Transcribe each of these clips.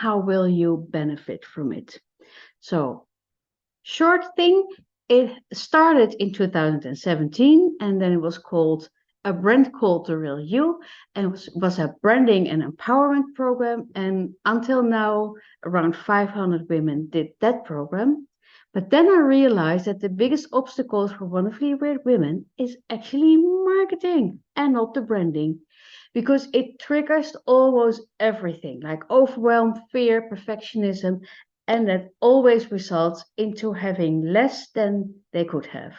how will you benefit from it? So, short thing, it started in 2017 and then it was called a brand called The Real You, and it was a branding and empowerment program. And until now, around 500 women did that program. But then I realized that the biggest obstacles for wonderfully weird women is actually marketing and not the branding, because it triggers almost everything like overwhelm, fear, perfectionism, and that always results into having less than they could have.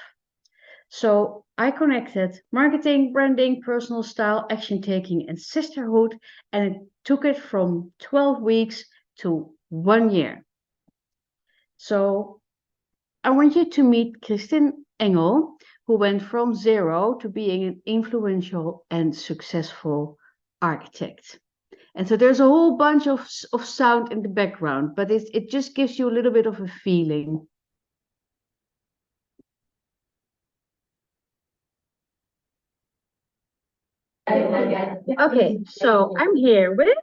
So I connected marketing, branding, personal style, action taking, and sisterhood, and it took it from 12 weeks to 1 year. So I want you to meet Kristin Engel, who went from zero to being an influential and successful architect. And so there's a whole bunch of sound in the background, but it just gives you a little bit of a feeling. Okay, so I'm here with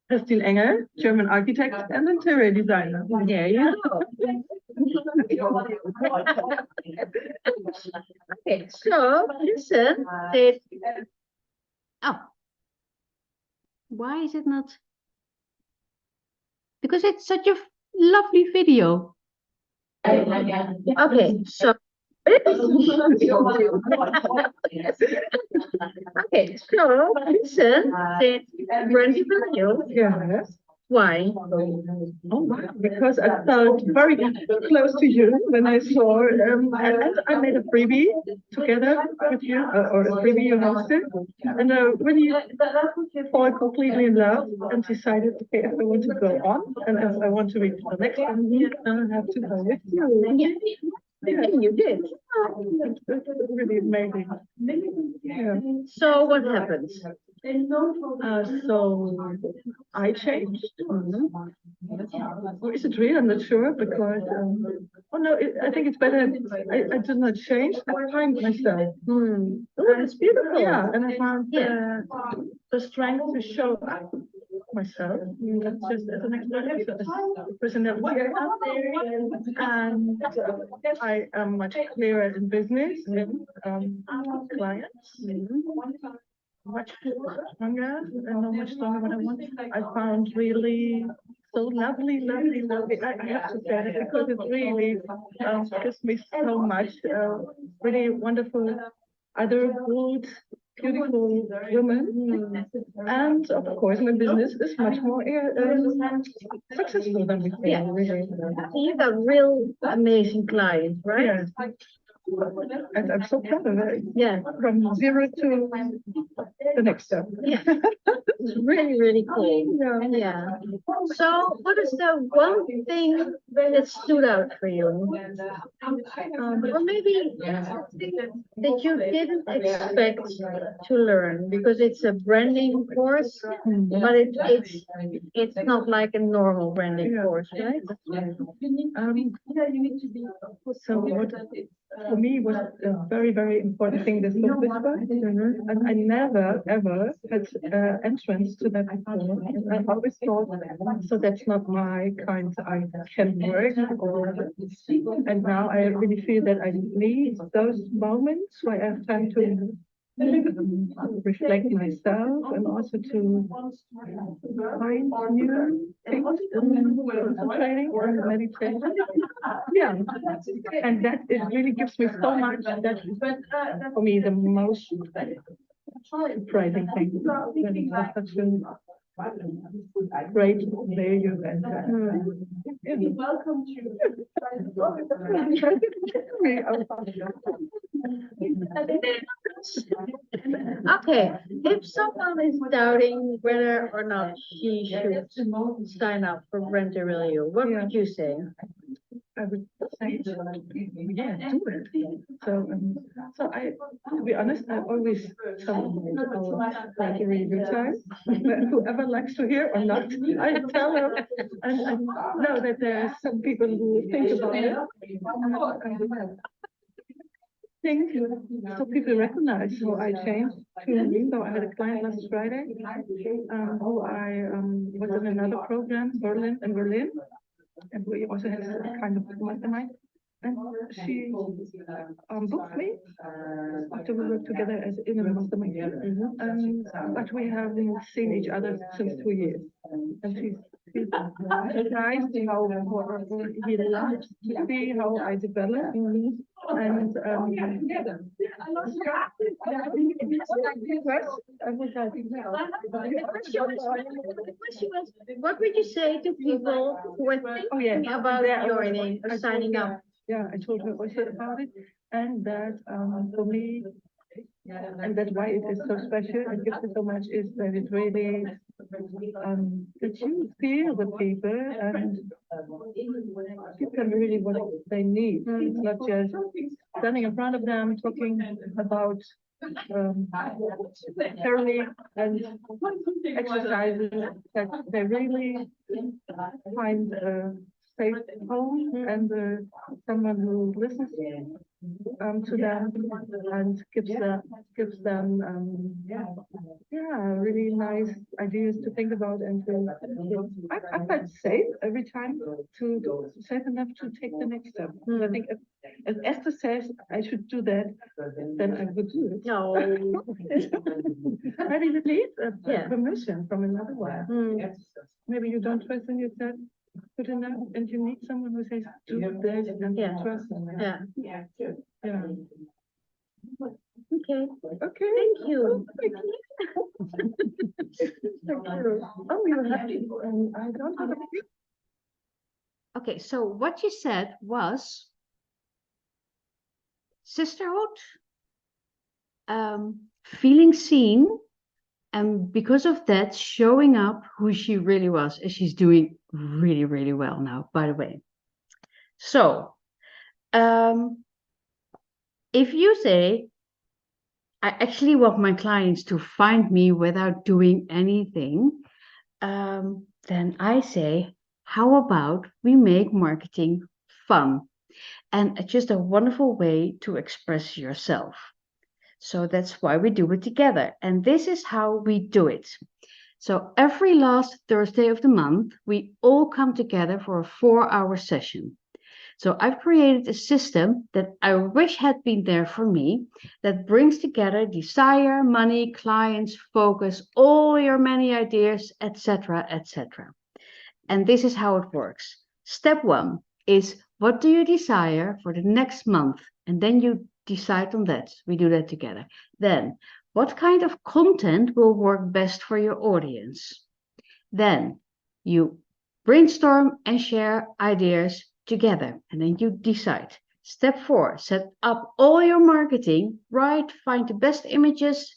Kristin Engel, German architect and interior designer. There you go. Okay, so listen, oh, why is it not? Because it's such a lovely video. Okay, so okay, so listen, that brand new. Yes. Why? Oh, because I felt very close to you when I saw, and I made a freebie together with you, or a freebie you hosted, and when you fall completely in love and decided, okay, if I want to go on, and if I want to reach the next one, I have to go with you. Yeah, you did. It's really amazing. Yeah. So what happened? So I changed. Or is it real? I'm not sure because. Oh no, I think it's better. I did not change. I find myself. Oh, that's beautiful. Yeah, and I found the strength to show up myself, not just as an expression, as a personality I have. And I am much clearer in business and clients. Much stronger and know much stronger what I want. I found really so lovely. I have to say that because it really gives me so much really wonderful, other good, beautiful women. And of course, my business is much more successful than before. Yeah. Really. You got real amazing clients, right? Yeah. And I'm so proud of it. Yeah. From zero to the next step. Yeah. It's really, really cool. Yeah. So what is the one thing that stood out for you? Or maybe that you didn't expect to learn, because it's a branding course, but it's not like a normal branding course, right? So what for me was a very, very important thing, this book whisper. And I never ever had entrance to that before. And I always thought, so that's not my kind, I can work. And now I really feel that I need those moments where I have time to reflect myself and also to find new things in training and meditation. Yeah, and that it really gives me so much. That for me the most surprising thing. Really, such a great value and welcome Okay, if someone is doubting whether or not she should sign up for Brand the Real You, what would you say? I would say, yeah, do it. So I, to be honest, I always tell like a really good time. Whoever likes to hear or not, I tell them, and I know that there are some people who think about it. think so people recognize how I changed to, so I had a client last Friday, who I was in another program, Berlin, and we also had a kind of mastermind. And she booked me after we worked together as in a mastermind. But we haven't seen each other since 2 years. And she's surprised how he loves to see how I develop. And I was like, The question was, what would you say to people who are thinking about joining or signing up? Yeah, I told her also about it, and that for me, and that's why it is so special and gives me so much is that it really that you feel the people and give them really what they need. It's not just standing in front of them talking about theory and exercises, that they really find a safe home and someone who listens to them and gives them really nice ideas to think about and to I felt safe every time to safe enough to take the next step. I think if Esther says I should do that, then I would do it. No. But it needs permission from another one. Maybe you don't trust in yourself good enough, and you need someone who says do this and trust them. Yeah. Okay. Thank you. Thank you. Thank you. Oh, you're happy. I don't have a Okay, so what you said was sisterhood, feeling seen, and because of that, showing up who she really was, and she's doing really, really well now, by the way. So, if you say, I actually want my clients to find me without doing anything, then I say, how about we make marketing fun and just a wonderful way to express yourself. So that's why we do it together. And this is how we do it. So every last Thursday of the month, we all come together for a 4-hour session. So I've created a system that I wish had been there for me that brings together desire, money, clients, focus, all your many ideas, etc., etc. And this is how it works. Step 1 is, what do you desire for the next month? And then you decide on that. We do that together. Then, what kind of content will work best for your audience? Then you brainstorm and share ideas together, and then you decide. Step 4, set up all your marketing, right? Find the best images,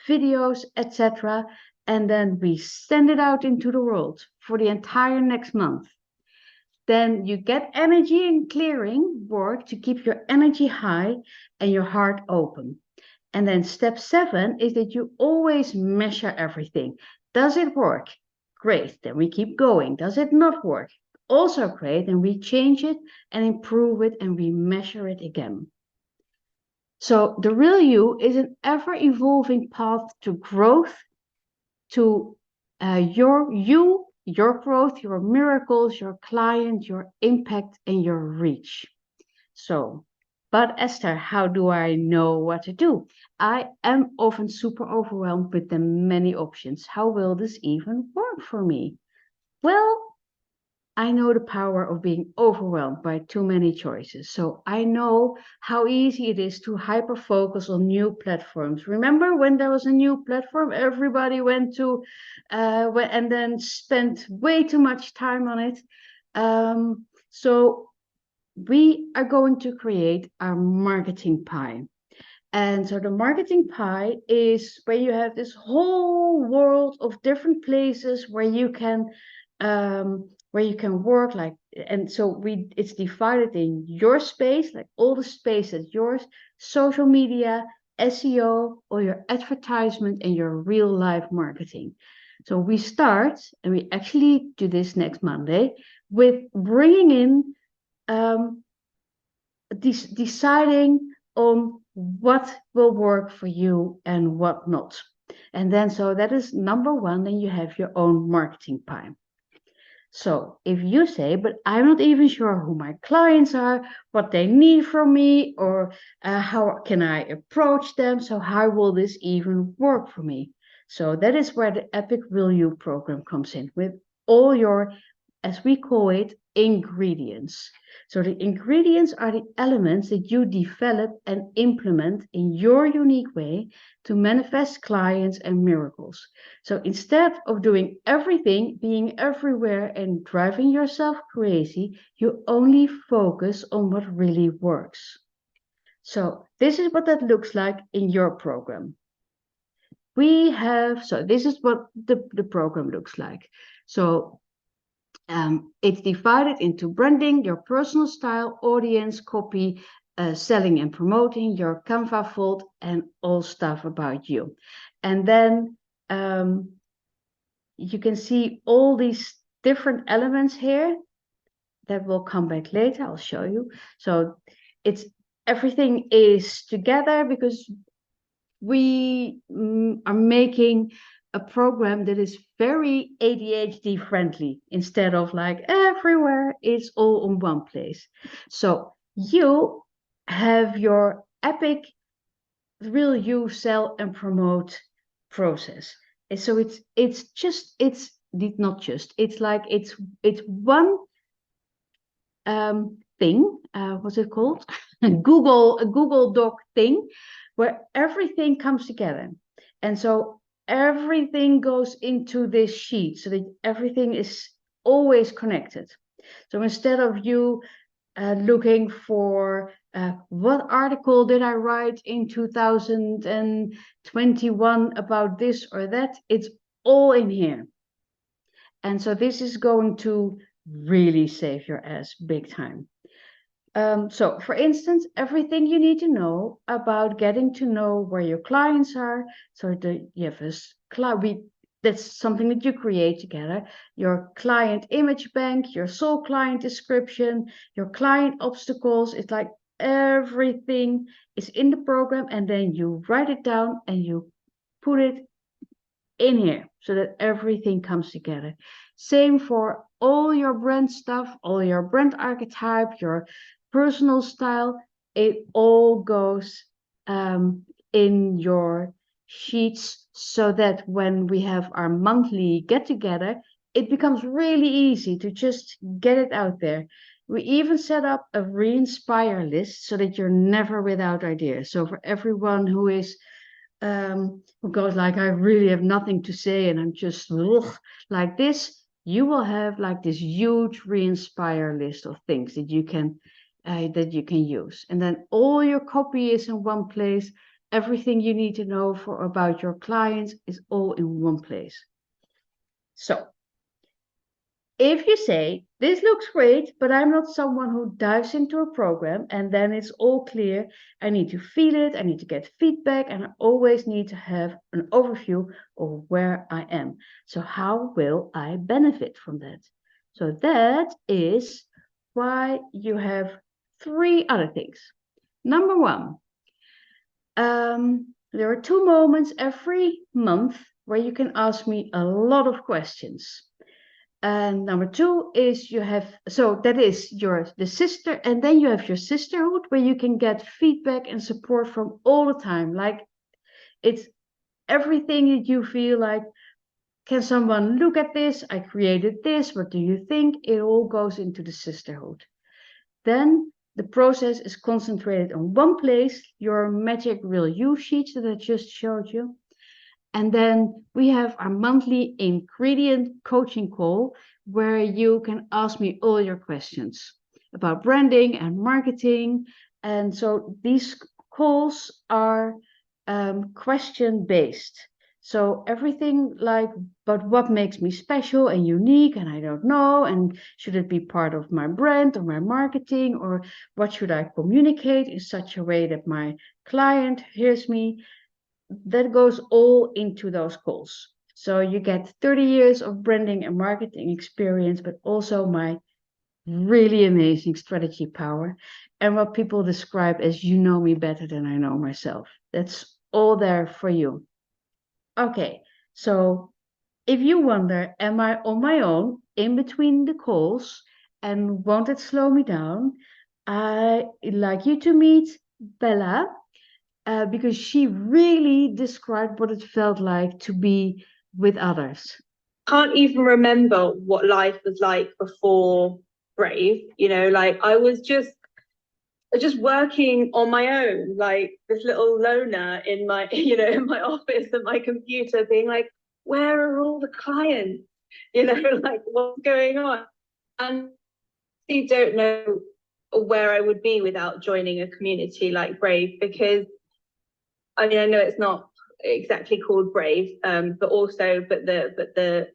videos, etc. And then we send it out into the world for the entire next month. Then you get energy and clearing work to keep your energy high and your heart open. And then step 7 is that you always measure everything. Does it work? Great, then we keep going. Does it not work? Also great, and we change it and improve it and we measure it again. So the real you is an ever-evolving path to growth, to your growth, your miracles, your client, your impact, and your reach. So, but Esther, how do I know what to do? I am often super overwhelmed with the many options. How will this even work for me? Well, I know the power of being overwhelmed by too many choices. So I know how easy it is to hyper focus on new platforms. Remember when there was a new platform, everybody went to and then spent way too much time on it. So we are going to create our marketing pie. And so the marketing pie is where you have this whole world of different places where you can work, like, and so it's divided in your space, like all the space is yours, social media, SEO, or your advertisement and your real life marketing. So we start, and we actually do this next Monday, with bringing in deciding on what will work for you and what not. And then, so that is number one, then you have your own marketing plan. So if you say, but I'm not even sure who my clients are, what they need from me, or how can I approach them? So how will this even work for me? So that is where the Epic Will You program comes in with all your, as we call it, ingredients. So the ingredients are the elements that you develop and implement in your unique way to manifest clients and miracles. So instead of doing everything, being everywhere and driving yourself crazy, you only focus on what really works. So this is what that looks like in your program. This is what the program looks like. So it's divided into branding, your personal style, audience, copy, selling and promoting, your Canva vault, and all stuff about you. And then you can see all these different elements here that will come back later. I'll show you. So everything is together because we are making a program that is very ADHD friendly instead of like everywhere, it's all in one place. So you have your Epic Will You Sell and Promote process. And so it's one thing, what's it called? a Google Doc thing where everything comes together. And so everything goes into this sheet so that everything is always connected. So instead of you looking for what article did I write in 2021 about this or that, it's all in here. And so this is going to really save your ass big time. So for instance, everything you need to know about getting to know where your clients are. So that's something that you create together. Your client image bank, your soul client description, your client obstacles. It's like everything is in the program, and then you write it down and you put it in here so that everything comes together. Same for all your brand stuff, all your brand archetype, your personal style. It all goes in your sheets so that when we have our monthly get together, it becomes really easy to just get it out there. We even set up a re-inspire list so that you're never without ideas. So for everyone who goes like, I really have nothing to say and I'm just like this, you will have like this huge re-inspire list of things that you can use. And then all your copy is in one place. Everything you need to know about your clients is all in one place. So if you say, this looks great, but I'm not someone who dives into a program and then it's all clear, I need to feel it, I need to get feedback, and I always need to have an overview of where I am. So how will I benefit from that? So that is why you have 3 other things. Number 1, there are 2 moments every month where you can ask me a lot of questions. And number 2 is that is the sister, and then you have your sisterhood where you can get feedback and support from all the time. Like it's everything that you feel like, can someone look at this? I created this. What do you think? It all goes into the sisterhood. Then the process is concentrated on one place, your magic Will You sheets that I just showed you. And then we have our monthly ingredient coaching call where you can ask me all your questions about branding and marketing. And so these calls are question-based. So everything like, but what makes me special and unique and I don't know, and should it be part of my brand or my marketing, or what should I communicate in such a way that my client hears me? That goes all into those calls. So you get 30 years of branding and marketing experience, but also my really amazing strategy power, and what people describe as you know me better than I know myself. That's all there for you. Okay, so if you wonder, am I on my own in between the calls and won't it slow me down? I'd like you to meet Bella because she really described what it felt like to be with others. Can't even remember what life was like before Brave. You know, like I was just working on my own, like this little loner in my, you know, in my office at my computer, being like, where are all the clients? You know, like what's going on? And I don't know where I would be without joining a community like Brave, because I mean, I know it's not exactly called Brave, but the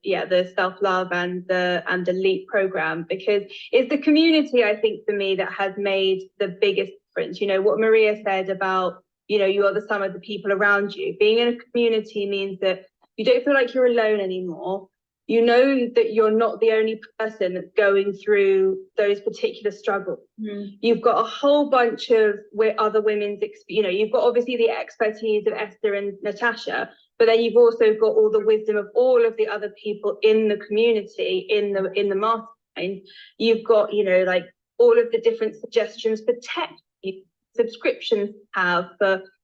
self-love and the LEAP program, because it's the community, I think, for me that has made the biggest difference. You know what Maria said about, you know, you are the sum of the people around you. Being in a community means that you don't feel like you're alone anymore. You know that you're not the only person that's going through those particular struggles. You've got a whole bunch of other women's, you know, you've got obviously the expertise of Esther and Natasha, but then you've also got all the wisdom of all of the other people in the community, in the mastermind. You've got, you know, like all of the different suggestions for tech subscriptions have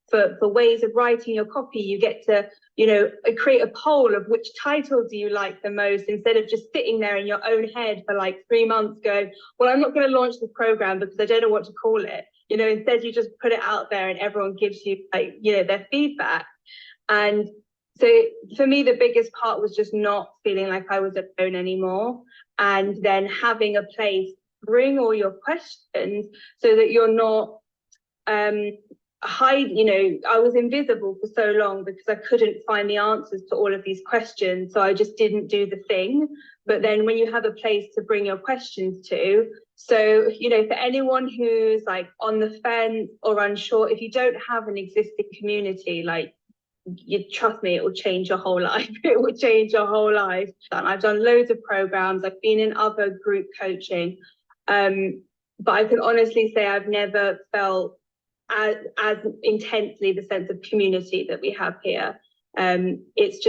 for ways of writing your copy. You get to, you know, create a poll of which title do you like the most, instead of just sitting there in your own head for like 3 months going, well, I'm not going to launch the program because I don't know what to call it. You know, instead you just put it out there and everyone gives you, like, you know, their feedback. And so for me, the biggest part was just not feeling like I was alone anymore, and then having a place to bring all your questions so that you're not hide, you know, I was invisible for so long because I couldn't find the answers to all of these questions, so I just didn't do the thing. But then when you have a place to bring your questions to, so, you know, for anyone who's like on the fence or unsure, if you don't have an existing community, like, you trust me, it will change your whole life. It will change your whole life. And I've done loads of programs, I've been in other group coaching, but I can honestly say I've never felt as intensely the sense of community that we have here. It's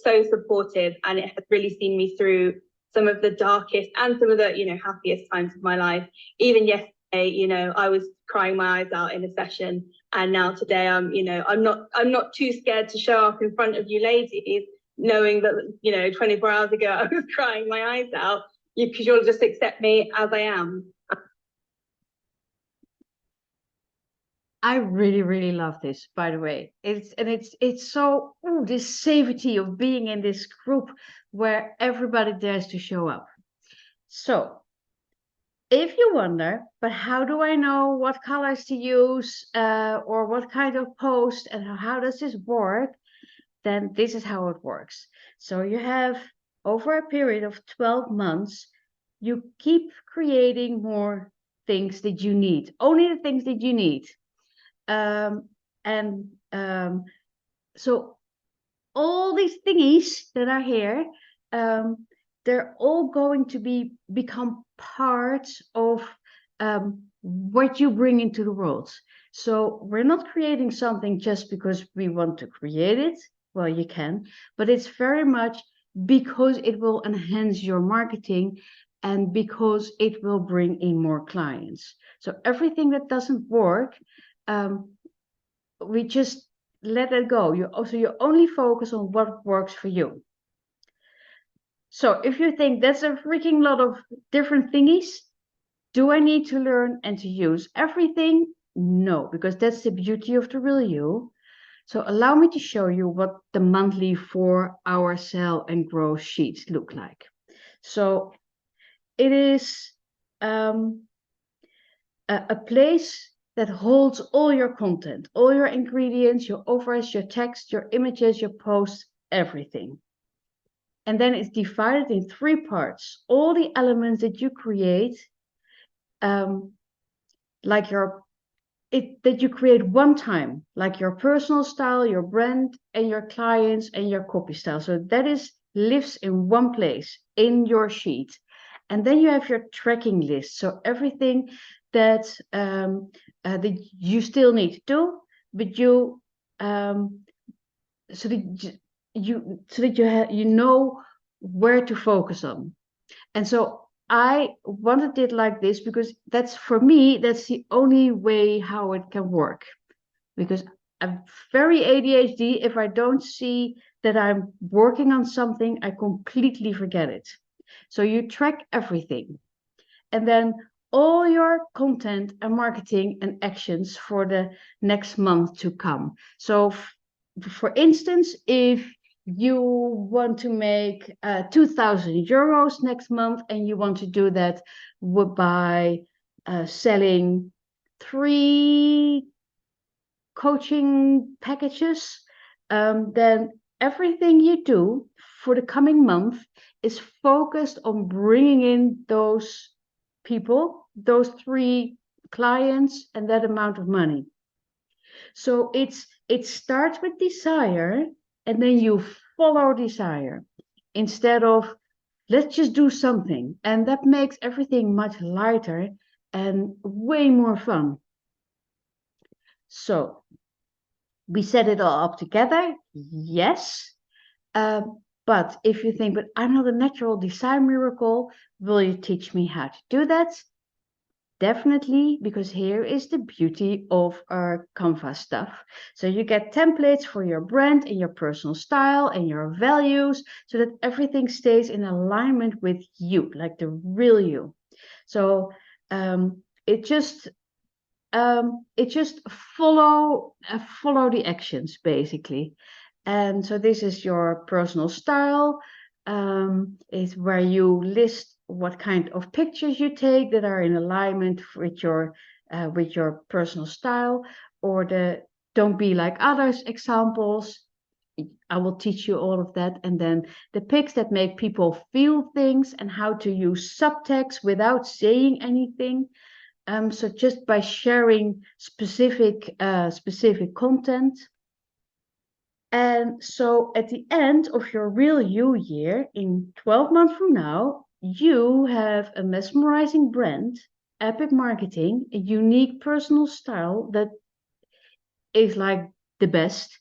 so supportive, and it has really seen me through some of the darkest and some of the, you know, happiest times of my life. Even yesterday, you know, I was crying my eyes out in a session, and now today I'm not too scared to show up in front of you ladies, knowing that, you know, 24 hours ago I was crying my eyes out, because you'll just accept me as I am. I really, really love this, by the way. It's so this safety of being in this group where everybody dares to show up. So if you wonder, but how do I know what colors to use or what kind of post and how does this work? Then this is how it works. So you have, over a period of 12 months, you keep creating more things that you need, only the things that you need. So all these thingies that are here, they're all going to become parts of what you bring into the world. So we're not creating something just because we want to create it. Well, you can, but it's very much because it will enhance your marketing and because it will bring in more clients. So everything that doesn't work, we just let it go. You only focus on what works for you. So if you think that's a freaking lot of different thingies, do I need to learn and to use everything? No, because that's the beauty of the real you. So allow me to show you what the monthly 4-hour sell and grow sheets look like. So it is a place that holds all your content, all your ingredients, your offers, your text, your images, your posts, everything. And then it's divided in 3 parts. All the elements that you create, that you create one time, like your personal style, your brand, and your clients, and your copy style. So that lives in one place in your sheet. And then you have your tracking list. So everything that that you still need to do, but you so that you know where to focus on. And so I wanted it like this because that's, for me, that's the only way how it can work. Because I'm very ADHD. If I don't see that I'm working on something, I completely forget it. So you track everything. And then all your content and marketing and actions for the next month to come. So for instance, if you want to make 2,000 euros next month and you want to do that by selling 3 coaching packages, then everything you do for the coming month is focused on bringing in those people, those 3 clients, and that amount of money. So it starts with desire, and then you follow desire instead of let's just do something. And that makes everything much lighter and way more fun. So we set it all up together, yes. But if you think, but I'm not a natural design miracle, will you teach me how to do that? Definitely, because here is the beauty of our Canva stuff. So you get templates for your brand and your personal style and your values so that everything stays in alignment with you, like the real you. So it just follow the actions basically. And so this is your personal style, is where you list what kind of pictures you take that are in alignment with your personal style, or the don't be like others examples. I will teach you all of that. And then the pics that make people feel things and how to use subtext without saying anything. So just by sharing specific content. And so at the end of your real you year, in 12 months from now, you have a mesmerizing brand, epic marketing, a unique personal style that is like the best.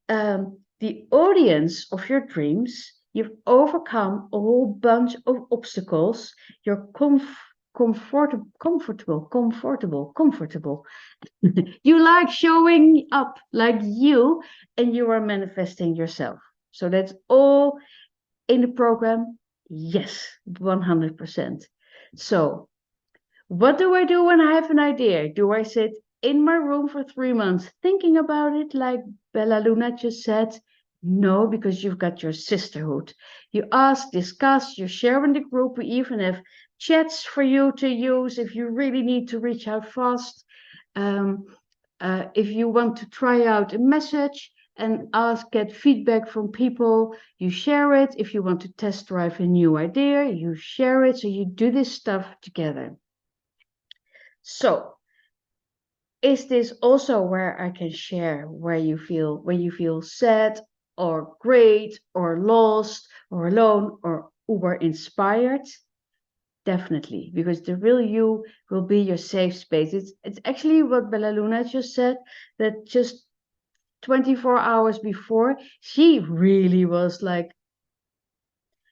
The audience of your dreams, you've overcome a whole bunch of obstacles. You're comfortable. You like showing up like you, and you are manifesting yourself. So that's all in the program. Yes, 100%. So what do I do when I have an idea? Do I sit in my room for 3 months thinking about it like Bella Luna just said? No, because you've got your sisterhood. You ask, discuss, you share in the group. We even have chats for you to use if you really need to reach out fast. If you want to try out a message and get feedback from people, you share it. If you want to test drive a new idea, you share it. So you do this stuff together. So is this also where I can share when you feel sad or great or lost or alone or uber inspired? Definitely, because the real you will be your safe space. It's actually what Bella Luna just said, that just 24 hours before, she really was like,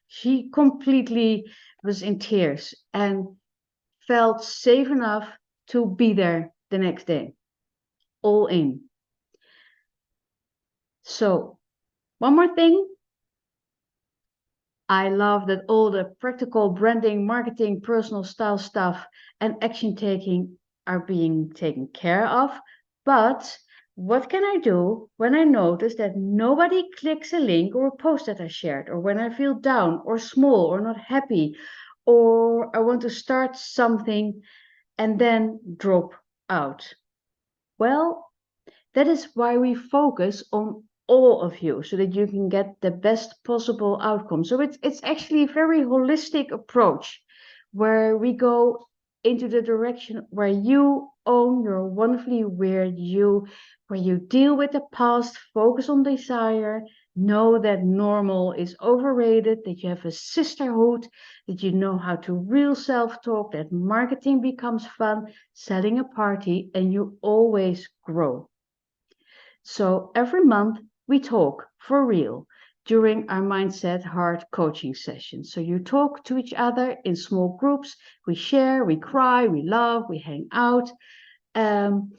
she completely was in tears and felt safe enough to be there the next day, all in. So one more thing, I love that all the practical branding, marketing, personal style stuff and action taking are being taken care of. But what can I do when I notice that nobody clicks a link or a post that I shared, or when I feel down or small or not happy, or I want to start something and then drop out? Well, that is why we focus on all of you, so that you can get the best possible outcome. So it's actually a very holistic approach where we go into the direction where you own your wonderfully weird you, where you deal with the past, focus on desire, Know that normal is overrated, that you have a sisterhood, that you know how to real self-talk, that marketing becomes fun, selling a party, and you always grow. So every month we talk for real during our Mindset Heart coaching sessions. So you talk to each other in small groups, we share, we cry, we laugh, we hang out. Um,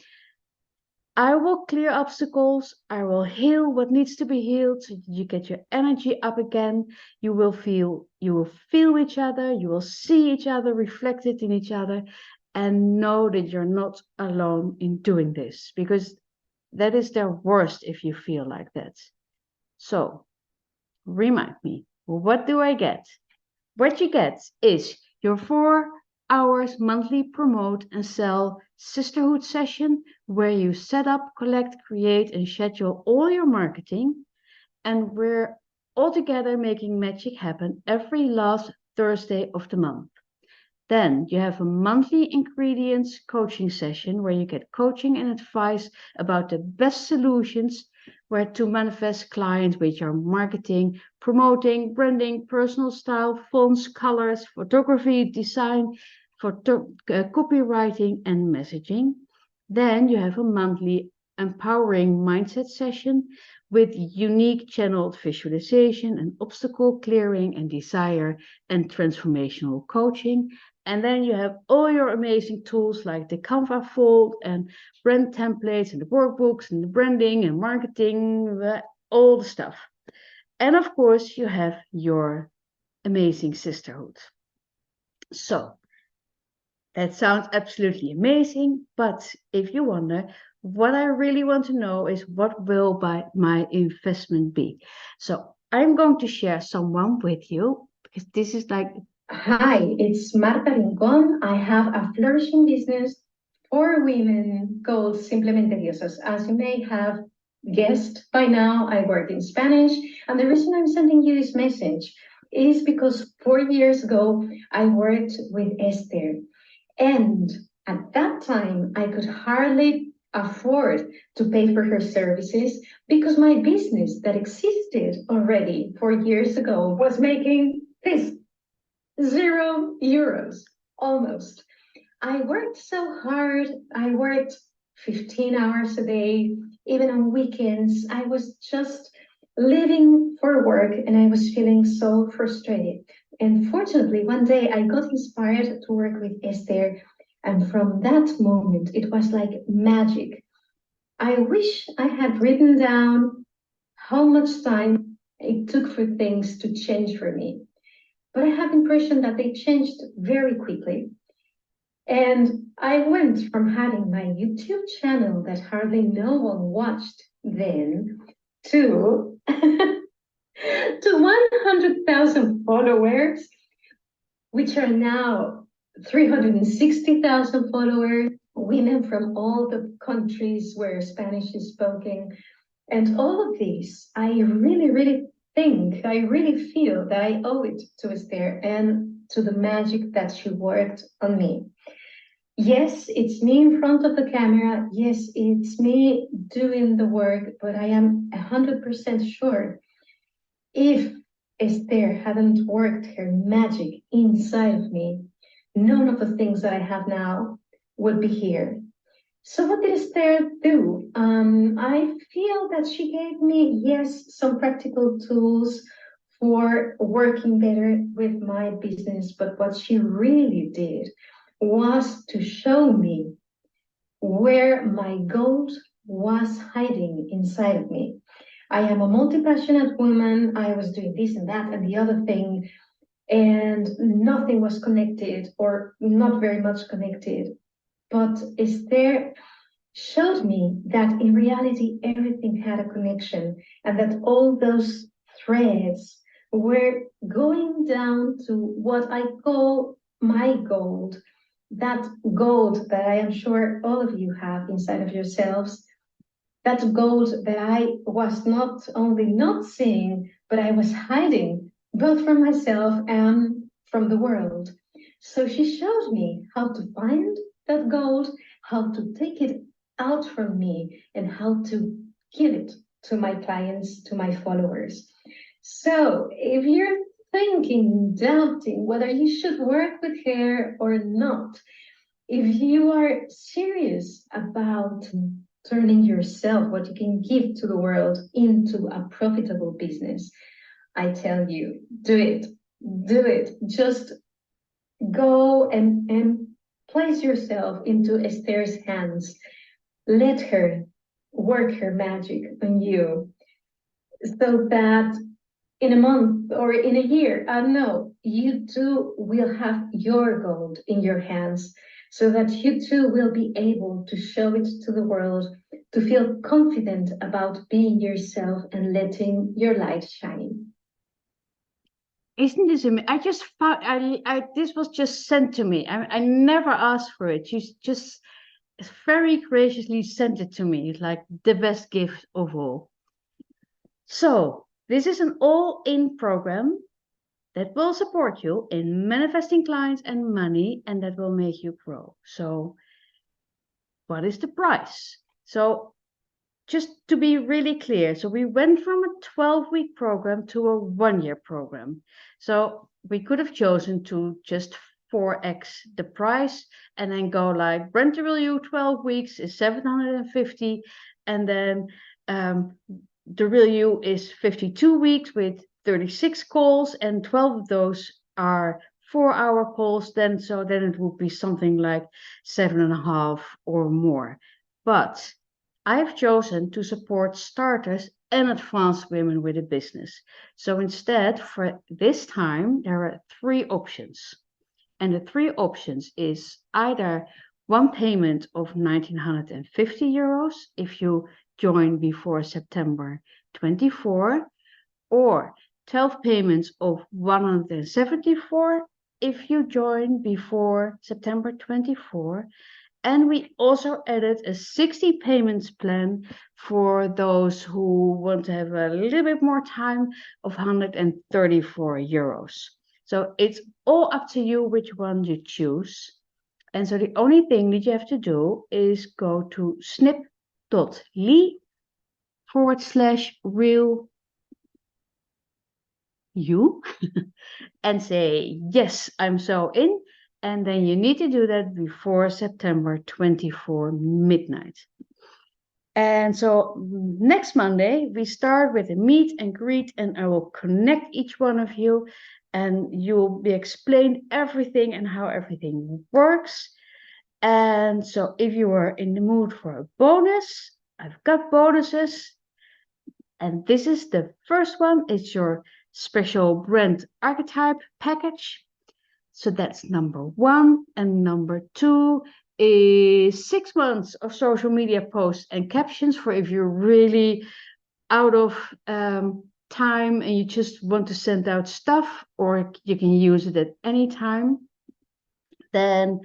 I will clear obstacles. I will heal what needs to be healed so you get your energy up again. You will feel each other. You will see each other reflected in each other, and know that you're not alone in doing this, because that is their worst if you feel like that. So remind me, what do I get? What you get is your 4 hours monthly promote and sell sisterhood session, where you set up, collect, create, and schedule all your marketing. And we're all together making magic happen every last Thursday of the month. Then you have a monthly ingredients coaching session where you get coaching and advice about the best solutions where to manifest clients with your marketing, promoting, branding, personal style, fonts, colors, photography, design, copywriting, and messaging. Then you have a monthly empowering mindset session with unique channeled visualization and obstacle clearing and desire and transformational coaching. And then you have all your amazing tools like the Canva fold and brand templates and the workbooks and the branding and marketing, all the stuff. And of course, you have your amazing sisterhood. So that sounds absolutely amazing. But if you wonder, what I really want to know is what will my investment be? So I'm going to share someone with you, because this is like, hi, it's Marta Rincon. I have a flourishing business for women called Simplemente Diosas. As you may have guessed by now, I work in Spanish. And the reason I'm sending you this message is because 4 years ago, I worked with Esther. And at that time, I could hardly afford to pay for her services because my business that existed already 4 years ago was making this €0, almost. I worked so hard. I worked 15 hours a day, even on weekends. I was just living for work and I was feeling so frustrated. And fortunately, one day I got inspired to work with Esther. And from that moment, it was like magic. I wish I had written down how much time it took for things to change for me. But I have the impression that they changed very quickly. And I went from having my YouTube channel that hardly no one watched then to, to 100,000 followers, which are now 360,000 followers, women from all the countries where Spanish is spoken. And all of these, I really feel that I owe it to Esther and to the magic that she worked on me. Yes, it's me in front of the camera. Yes, it's me doing the work, but I am 100% sure if Esther hadn't worked her magic inside of me, none of the things that I have now would be here. So what did Esther do? I feel that she gave me, yes, some practical tools for working better with my business, but what she really did was to show me where my gold was hiding inside of me. I am a multi-passionate woman. I was doing this and that and the other thing, and nothing was connected, or not very much connected. But Esther showed me that in reality, everything had a connection, and that all those threads were going down to what I call my gold, that gold that I am sure all of you have inside of yourselves, that gold that I was not only not seeing, but I was hiding, both from myself and from the world. So she showed me how to find that gold, how to take it out from me, and how to give it to my clients, to my followers. So if you're thinking, doubting whether you should work with her or not, if you are serious about turning yourself, what you can give to the world, into a profitable business, I tell you, do it. Do it. Just go and place yourself into Esther's hands. Let her work her magic on you so that in a month or in a year, I don't know, you too will have your gold in your hands so that you too will be able to show it to the world, to feel confident about being yourself and letting your light shine. Isn't this amazing? I just found this was just sent to me. I never asked for it. She just very graciously sent it to me. It's like the best gift of all. So this is an all-in program that will support you in manifesting clients and money, and that will make you grow. So what is the price? So just to be really clear, so we went from a 12-week program to a 1-year program. So we could have chosen to just 4x the price and then go like Brent will you 12 weeks is 750, and then the real you is 52 weeks with 36 calls, and 12 of those are 4-hour calls. Then it would be something like 7.5 or more. But I've chosen to support starters and advanced women with a business. So instead, for this time, there are 3 options. And the 3 options is either one payment of 1,950 euros if you join before September 24, or 12 payments of 174 if you join before September 24. And we also added a 60 payments plan for those who want to have a little bit more time of 134 euros. So it's all up to you which one you choose. And so the only thing that you have to do is go to snip.ly/real you and say, yes, I'm so in. And then you need to do that before September 24 midnight. And so next Monday, we start with a meet and greet, and I will connect each one of you, and you will be explained everything and how everything works. And so if you are in the mood for a bonus, I've got bonuses. And this is the first one. It's your special brand archetype package. So that's number 1. And number 2 is 6 months of social media posts and captions for if you're really out of time and you just want to send out stuff, or you can use it at any time. Then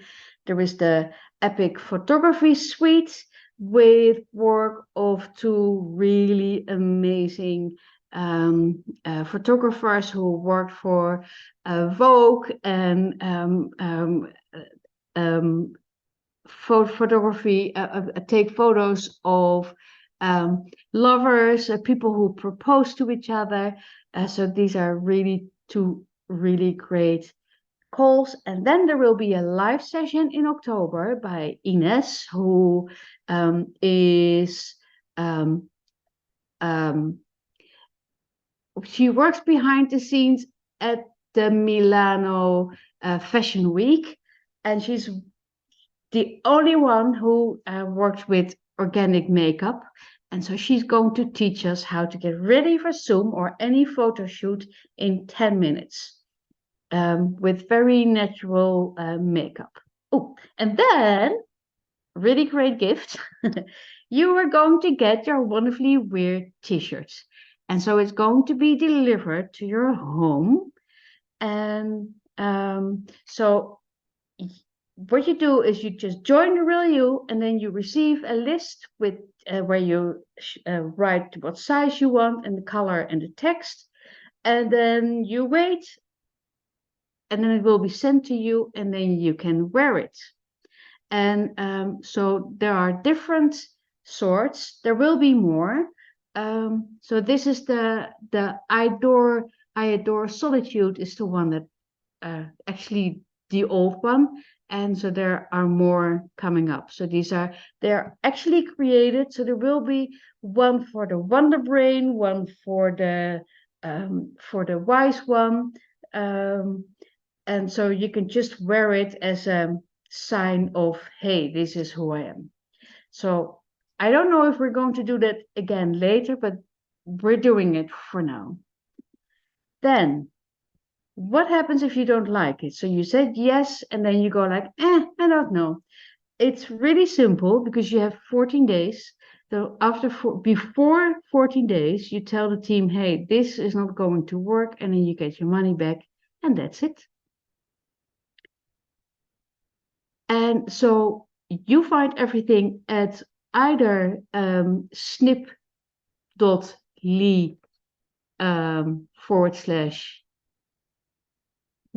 there is the epic photography suite with work of 2 really amazing photographers who worked for Vogue and photography, take photos of lovers, people who propose to each other. So these are really 2 really great calls. And then there will be a live session in October by Ines, who she works behind the scenes at the Milano Fashion Week, and she's the only one who works with organic makeup. And so she's going to teach us how to get ready for Zoom or any photo shoot in 10 minutes with very natural makeup. Oh, and then, really great gift, you are going to get your wonderfully weird t-shirts. And so it's going to be delivered to your home. And so what you do is you just join the Real You, and then you receive a list with where you write what size you want and the color and the text. And then you wait, and then it will be sent to you, and then you can wear it. And so there are different sorts. There will be more. So this is the I adore solitude is the one that actually the old one, and so there are more coming up. So they're actually created. So there will be one for the Wonder Brain, one for the wise one, and so you can just wear it as a sign of, hey, this is who I am. So I don't know if we're going to do that again later, but we're doing it for now. Then, what happens if you don't like it? So you said yes, and then you go like, I don't know. It's really simple because you have 14 days. So before 14 days, you tell the team, hey, this is not going to work, and then you get your money back, and that's it. And so you find everything at either snip.ly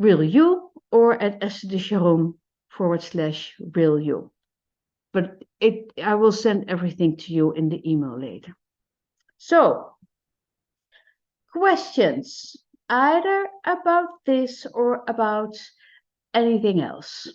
/real you or at /real you. But I will send everything to you in the email later. So, questions either about this or about anything else?